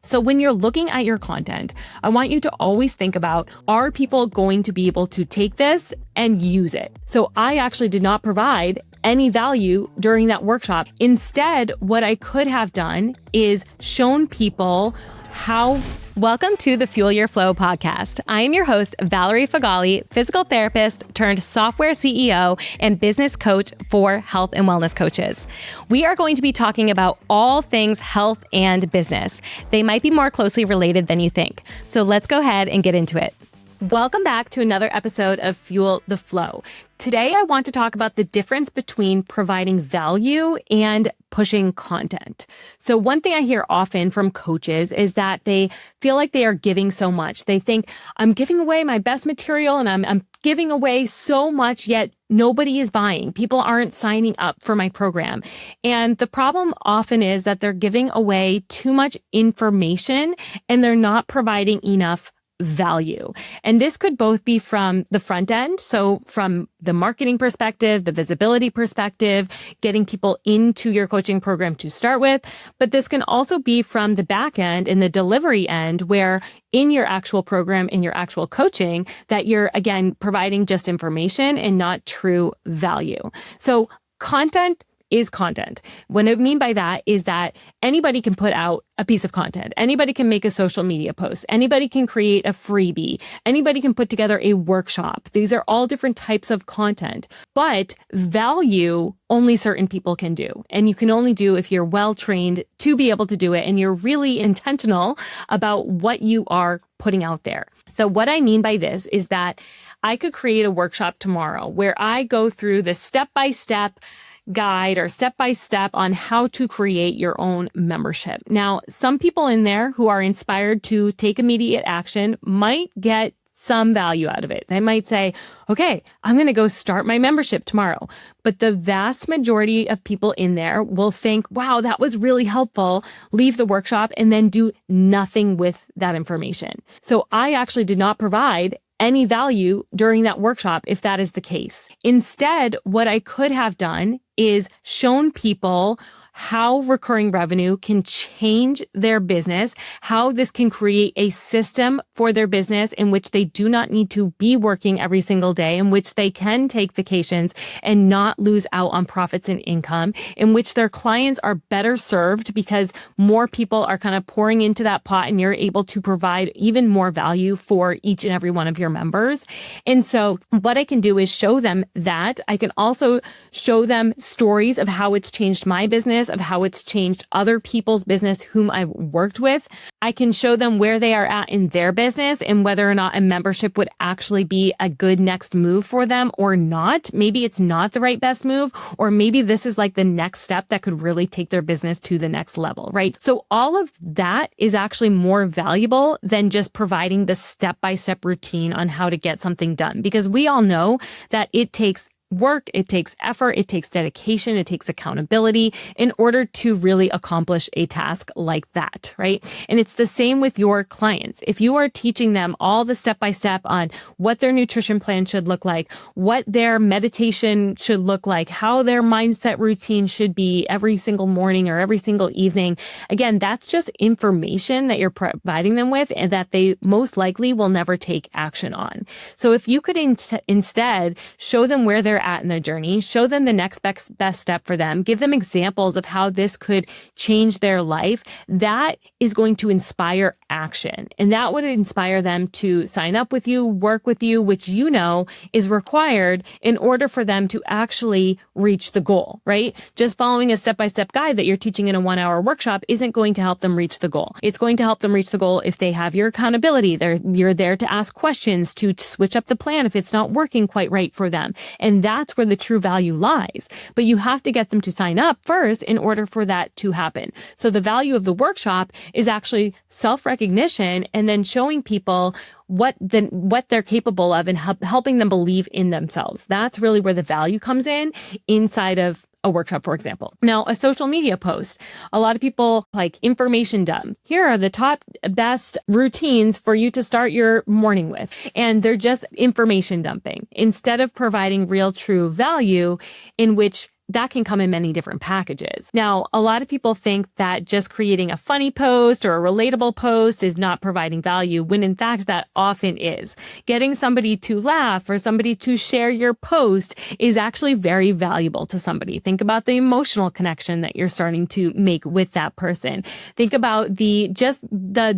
So when you're looking at your content, I want you to always think about, are people going to be able to take this and use it? So I actually did not provide any value during that workshop. Instead, what I could have done is shown people how. Welcome to the Fuel Your Flow podcast. I am your host, Valerie Feghali, physical therapist turned software CEO and business coach for health and wellness coaches. We are going to be talking about all things health and business. They might be more closely related than you think. So let's go ahead and get into it. Welcome back to another episode of Fuel the Flow. Today, I want to talk about the difference between providing value and pushing content. So one thing I hear often from coaches is that they feel like they are giving so much. They think, I'm giving away my best material and I'm giving away so much, yet nobody is buying. People aren't signing up for my program. And the problem often is that they're giving away too much information and they're not providing enough value. And this could both be from the front end, so from the marketing perspective, the visibility perspective, getting people into your coaching program to start with, but this can also be from the back end and the delivery end, where in your actual program, in your actual coaching, that you're, again, providing just information and not true value. So content is content. What I mean by that is that anybody can put out a piece of content. Anybody can make a social media post. Anybody can create a freebie. Anybody can put together a workshop. These are all different types of content, but value only certain people can do. And you can only do if you're well trained to be able to do it and you're really intentional about what you are putting out there. So what I mean by this is that I could create a workshop tomorrow where I go through the step-by-step guide or step-by-step on how to create your own membership. Now, some people in there who are inspired to take immediate action might get some value out of it. They might say, okay, I'm going to go start my membership tomorrow. But the vast majority of people in there will think, wow, that was really helpful, leave the workshop and then do nothing with that information. So I actually did not provide any value during that workshop if that is the case. Instead, what I could have done is shown people how recurring revenue can change their business, how this can create a system for their business in which they do not need to be working every single day, in which they can take vacations and not lose out on profits and income, in which their clients are better served because more people are kind of pouring into that pot and you're able to provide even more value for each and every one of your members. And so what I can do is show them that. I can also show them stories of how it's changed my business, of how it's changed other people's business whom I've worked with. I can show them where they are at in their business and whether or not a membership would actually be a good next move for them or not. Maybe it's not the right best move, or maybe this is like the next step that could really take their business to the next level, right? So all of that is actually more valuable than just providing the step-by-step routine on how to get something done, because we all know that it takes work, it takes effort, it takes dedication, it takes accountability in order to really accomplish a task like that, right? And it's the same with your clients. If you are teaching them all the step-by-step on what their nutrition plan should look like, what their meditation should look like, how their mindset routine should be every single morning or every single evening, again, that's just information that you're providing them with and that they most likely will never take action on. So if you could instead show them where they're at in their journey, show them the next best step for them, give them examples of how this could change their life, that is going to inspire action. And that would inspire them to sign up with you, work with you, which you know is required in order for them to actually reach the goal, right? Just following a step-by-step guide that you're teaching in a 1-hour workshop isn't going to help them reach the goal. It's going to help them reach the goal if they have your accountability. You're there to ask questions, to switch up the plan if it's not working quite right for them. And that's where the true value lies. But you have to get them to sign up first in order for that to happen. So the value of the workshop is actually self-recognition and then showing people what they're capable of and helping them believe in themselves. That's really where the value comes in inside of a workshop, for example. Now, a social media post. A lot of people like information dump. Here are the top best routines for you to start your morning with. And they're just information dumping instead of providing real true value in which that can come in many different packages. Now, a lot of people think that just creating a funny post or a relatable post is not providing value, when in fact that often is. Getting somebody to laugh or somebody to share your post is actually very valuable to somebody. Think about the emotional connection that you're starting to make with that person. Think about the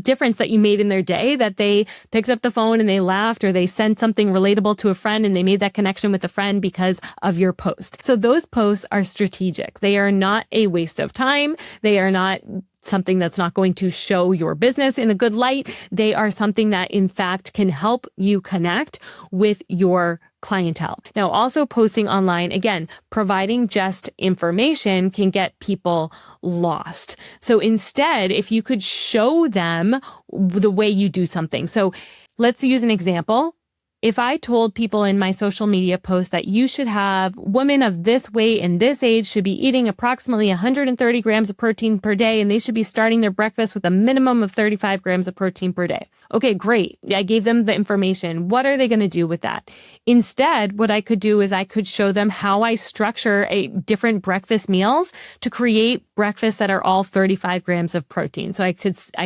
difference that you made in their day, that they picked up the phone and they laughed, or they sent something relatable to a friend and they made that connection with a friend because of your post. So those posts are strategic. They are not a waste of time. They are not something that's not going to show your business in a good light. They are something that in fact can help you connect with your clientele. Now, also posting online, again, providing just information can get people lost. So instead, if you could show them the way you do something. So let's use an example. If I told people in my social media post that you should have women of this weight and this age should be eating approximately 130 grams of protein per day, and they should be starting their breakfast with a minimum of 35 grams of protein per day. Okay, great. I gave them the information. What are they going to do with that? Instead, what I could do is I could show them how I structure different breakfast meals to create breakfasts that are all 35 grams of protein. So I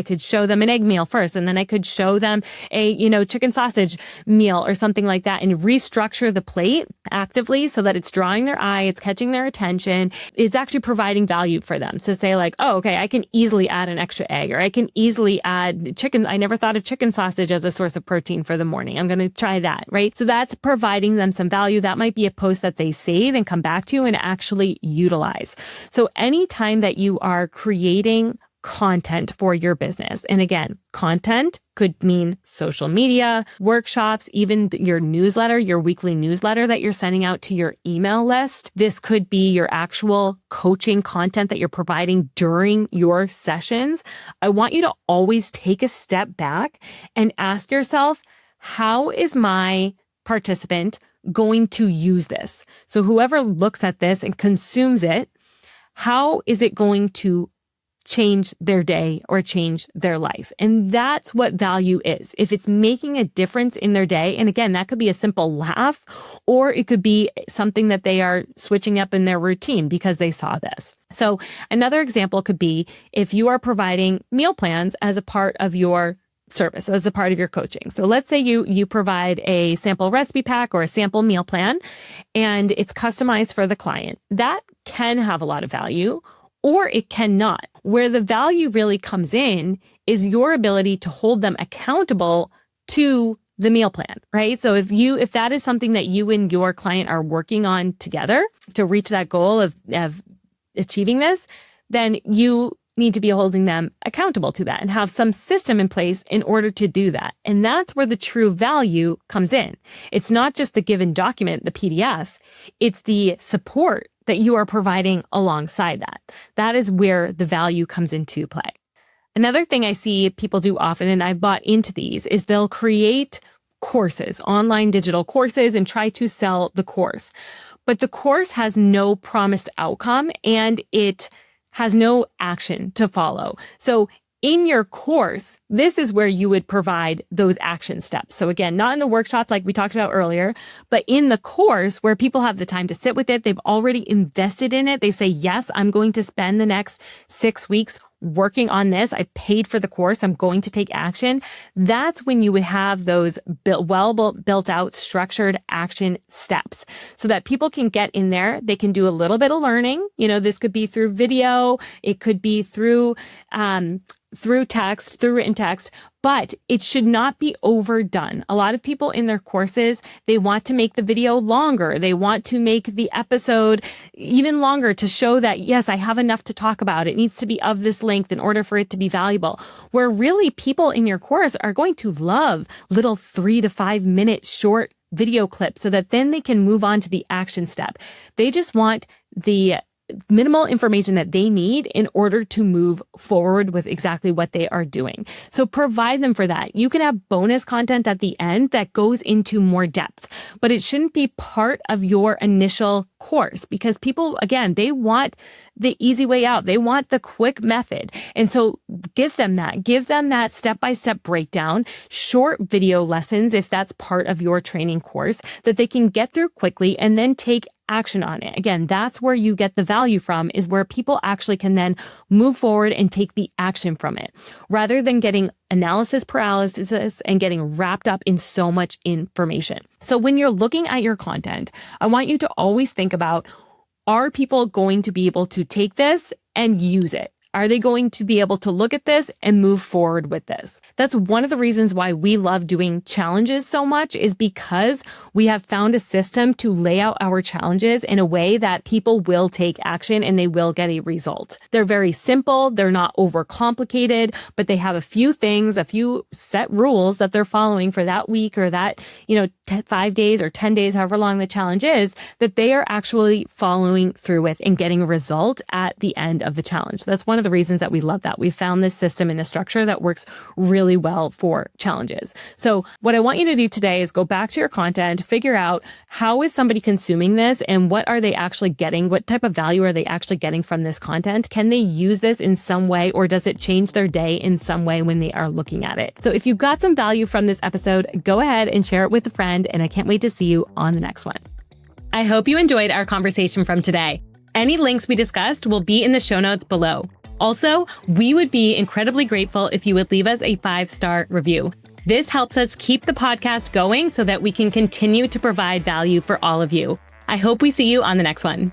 could show them an egg meal first, and then I could show them a, chicken sausage meal or something like that, and restructure the plate actively so that it's drawing their eye, it's catching their attention. It's actually providing value for them. So say like, oh, okay, I can easily add an extra egg, or I can easily add chicken. I never thought of chicken sausage as a source of protein for the morning. I'm going to try that, right? So that's providing them some value. That might be a post that they save and come back to and actually utilize. So anytime that you are creating content for your business. And again, content could mean social media, workshops, even your newsletter, your weekly newsletter that you're sending out to your email list. This could be your actual coaching content that you're providing during your sessions. I want you to always take a step back and ask yourself, how is my participant going to use this? So whoever looks at this and consumes it, how is it going to change their day or change their life? And that's what value is. If it's making a difference in their day, and again, that could be a simple laugh, or it could be something that they are switching up in their routine because they saw this. So another example could be if you are providing meal plans as a part of your service, as a part of your coaching. So let's say you provide a sample recipe pack or a sample meal plan, and it's customized for the client. That can have a lot of value, or it cannot. Where the value really comes in is your ability to hold them accountable to the meal plan, right? So if that is something that you and your client are working on together to reach that goal of achieving this, then you need to be holding them accountable to that and have some system in place in order to do that. And that's where the true value comes in. It's not just the given document, the PDF, it's the support that you are providing alongside that. That is where the value comes into play. Another thing I see people do often, and I've bought into these, is they'll create courses, online digital courses, and try to sell the course. But the course has no promised outcome and it has no action to follow. So in your course, this is where you would provide those action steps. So again, not in the workshop like we talked about earlier, but in the course where people have the time to sit with it, they've already invested in it. They say, yes, I'm going to spend the next 6 weeks working on this. I paid for the course. I'm going to take action. That's when you would have those built out, structured action steps so that people can get in there. They can do a little bit of learning. This could be through video. It could be through text, through written text, but it should not be overdone. A lot of people in their courses, they want to make the video longer. They want to make the episode even longer to show that, yes, I have enough to talk about. It needs to be of this length in order for it to be valuable. Where really people in your course are going to love little 3 to 5 minute short video clips so that then they can move on to the action step. They just want the minimal information that they need in order to move forward with exactly what they are doing. So provide them for that. You can have bonus content at the end that goes into more depth, but it shouldn't be part of your initial course because people, again, they want the easy way out. They want the quick method. And so give them that step-by-step breakdown, short video lessons, if that's part of your training course that they can get through quickly and then take action on it. Again, that's where you get the value from, is where people actually can then move forward and take the action from it, rather than getting analysis paralysis and getting wrapped up in so much information. So when you're looking at your content, I want you to always think about, are people going to be able to take this and use it? Are they going to be able to look at this and move forward with this? That's one of the reasons why we love doing challenges so much, is because we have found a system to lay out our challenges in a way that people will take action and they will get a result. They're very simple. They're not overcomplicated, but they have a few things, a few set rules that they're following for that week or that, 5 days or 10 days, however long the challenge is, that they are actually following through with and getting a result at the end of the challenge. That's one of the reasons that we love that. We found this system and a structure that works really well for challenges. So what I want you to do today is go back to your content, figure out how is somebody consuming this and what are they actually getting? What type of value are they actually getting from this content? Can they use this in some way, or does it change their day in some way when they are looking at it? So if you got some value from this episode, go ahead and share it with a friend, and I can't wait to see you on the next one. I hope you enjoyed our conversation from today. Any links we discussed will be in the show notes below. Also, we would be incredibly grateful if you would leave us a 5-star review. This helps us keep the podcast going so that we can continue to provide value for all of you. I hope we see you on the next one.